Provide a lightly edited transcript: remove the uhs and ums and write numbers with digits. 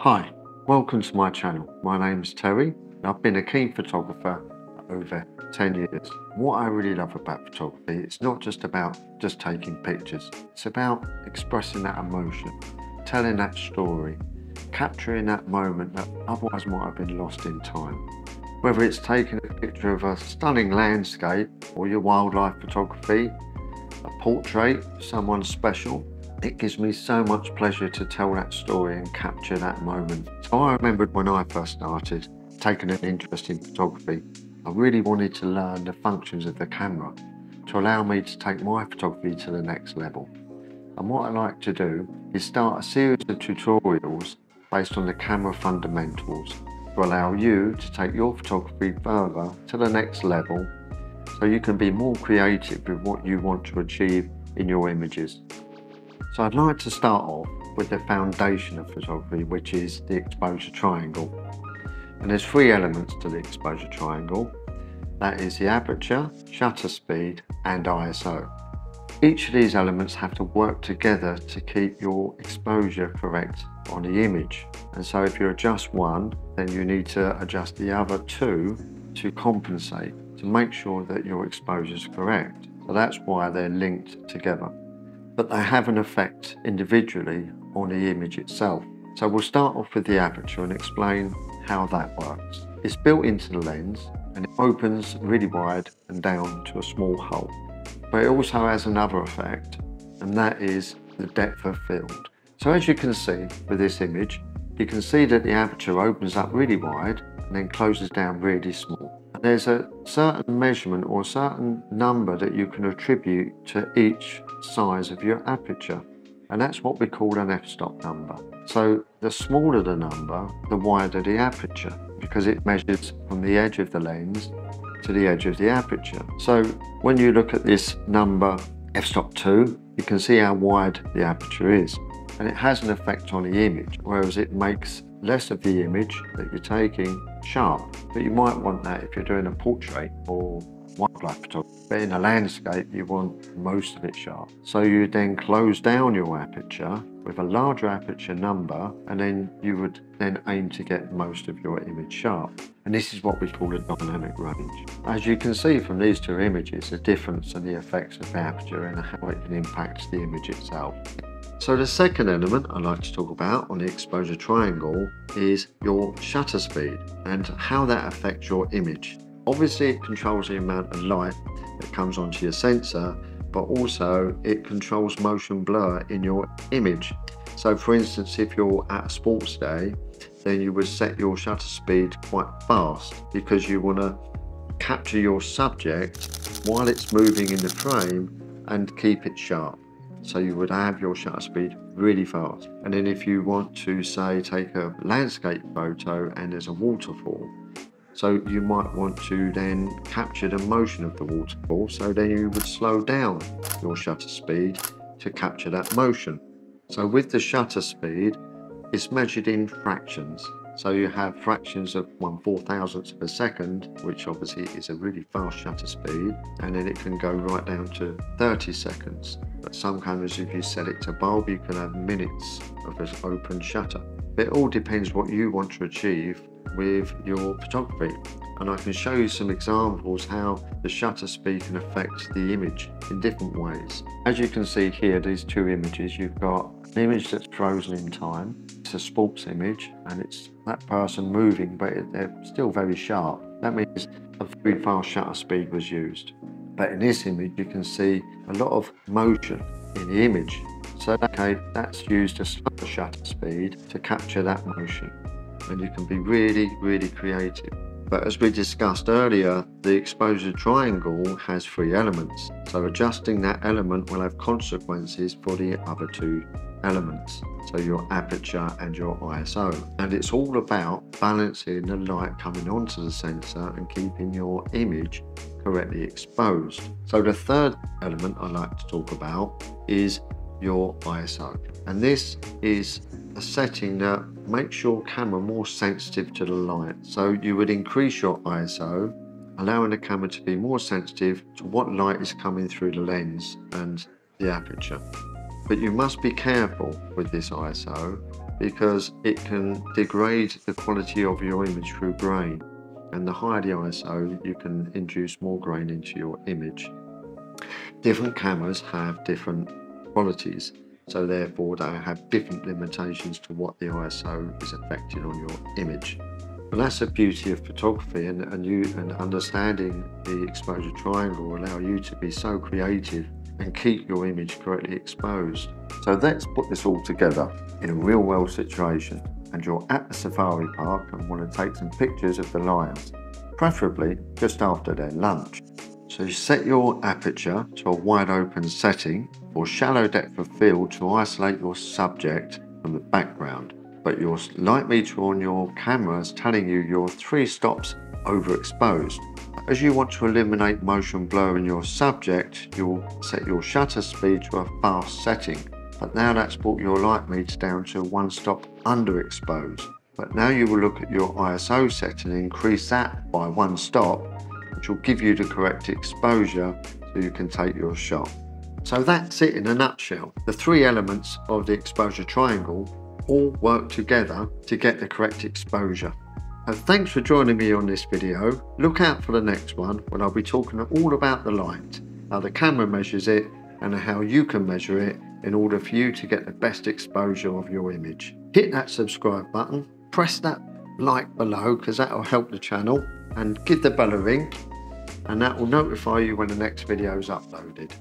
Hi, welcome to my channel. My name's Terry. I've been a keen photographer for over 10 years. What I really love about photography, it's not just about just taking pictures. It's about expressing that emotion, telling that story, capturing that moment that otherwise might have been lost in time. Whether it's taking a picture of a stunning landscape or your wildlife photography, a portrait of someone special, it gives me so much pleasure to tell that story and capture that moment. So I remembered when I first started taking an interest in photography, I really wanted to learn the functions of the camera to allow me to take my photography to the next level. And what I like to do is start a series of tutorials based on the camera fundamentals to allow you to take your photography further to the next level so you can be more creative with what you want to achieve in your images. So I'd like to start off with the foundation of photography, which is the exposure triangle. And there's three elements to the exposure triangle. That is the aperture, shutter speed, and ISO. Each of these elements have to work together to keep your exposure correct on the image. And so if you adjust one, then you need to adjust the other two to compensate, to make sure that your exposure is correct. So that's why they're linked together. But they have an effect individually on the image itself. So we'll start off with the aperture and explain how that works. It's built into the lens and it opens really wide and down to a small hole. But it also has another effect, and that is the depth of field. So as you can see with this image, you can see that the aperture opens up really wide and then closes down really small. And there's a certain measurement or a certain number that you can attribute to each size of your aperture, and that's what we call an f-stop number. So the smaller the number, the wider the aperture, because it measures from the edge of the lens to the edge of the aperture. So when you look at this number f-stop 2, you can see how wide the aperture is, and it has an effect on the image, whereas it makes less of the image that you're taking sharp. But you might want that if you're doing a portrait or wildlife photography. But in a landscape, you want most of it sharp. So you then close down your aperture with a larger aperture number, and then you would then aim to get most of your image sharp. And this is what we call a dynamic range. As you can see from these two images, the difference in the effects of the aperture and how it can impact the image itself. So the second element I'd like to talk about on the exposure triangle is your shutter speed and how that affects your image. Obviously it controls the amount of light that comes onto your sensor, but also it controls motion blur in your image. So for instance, if you're at a sports day, then you would set your shutter speed quite fast because you want to capture your subject while it's moving in the frame and keep it sharp. So you would have your shutter speed really fast. And then if you want to, say, take a landscape photo and there's a waterfall, so you might want to then capture the motion of the waterfall, so then you would slow down your shutter speed to capture that motion. So with the shutter speed, it's measured in fractions. So you have fractions of 1/4000th of a second, which obviously is a really fast shutter speed, and then it can go right down to 30 seconds. But some cameras, if you set it to bulb, you can have minutes of an open shutter. But it all depends what you want to achieve with your photography. And I can show you some examples how the shutter speed can affect the image in different ways. As you can see here, these two images, you've got an image that's frozen in time. It's a sports image and it's that person moving, but they're still very sharp. That means a very fast shutter speed was used. But in this image, you can see a lot of motion in the image. So okay, that's used a slower shutter speed to capture that motion. And you can be really, really creative. But as we discussed earlier, the exposure triangle has three elements. So adjusting that element will have consequences for the other two elements. So your aperture and your ISO. And it's all about balancing the light coming onto the sensor and keeping your image correctly exposed. So the third element I like to talk about is your ISO. And this is a setting that makes your camera more sensitive to the light. So you would increase your ISO, allowing the camera to be more sensitive to what light is coming through the lens and the aperture. But you must be careful with this ISO because it can degrade the quality of your image through grain. And the higher the ISO, you can induce more grain into your image. Different cameras have different qualities, so therefore they have different limitations to what the ISO is affecting on your image. And that's the beauty of photography, and understanding the exposure triangle will allow you to be so creative and keep your image correctly exposed. So let's put this all together in a real world situation, and you're at the safari park and want to take some pictures of the lions, preferably just after their lunch. So you set your aperture to a wide open setting for shallow depth of field to isolate your subject from the background. But your light meter on your camera is telling you you're 3 stops overexposed. As you want to eliminate motion blur in your subject, you'll set your shutter speed to a fast setting. But now that's brought your light meter down to 1 stop underexposed. But now you will look at your ISO setting and increase that by 1 stop, which will give you the correct exposure so you can take your shot. So that's it in a nutshell. The 3 elements of the exposure triangle all work together to get the correct exposure. And thanks for joining me on this video. Look out for the next one when I'll be talking all about the light, how the camera measures it and how you can measure it in order for you to get the best exposure of your image. Hit that subscribe button, press that like below because that will help the channel, and give the bell a ring and that will notify you when the next video is uploaded.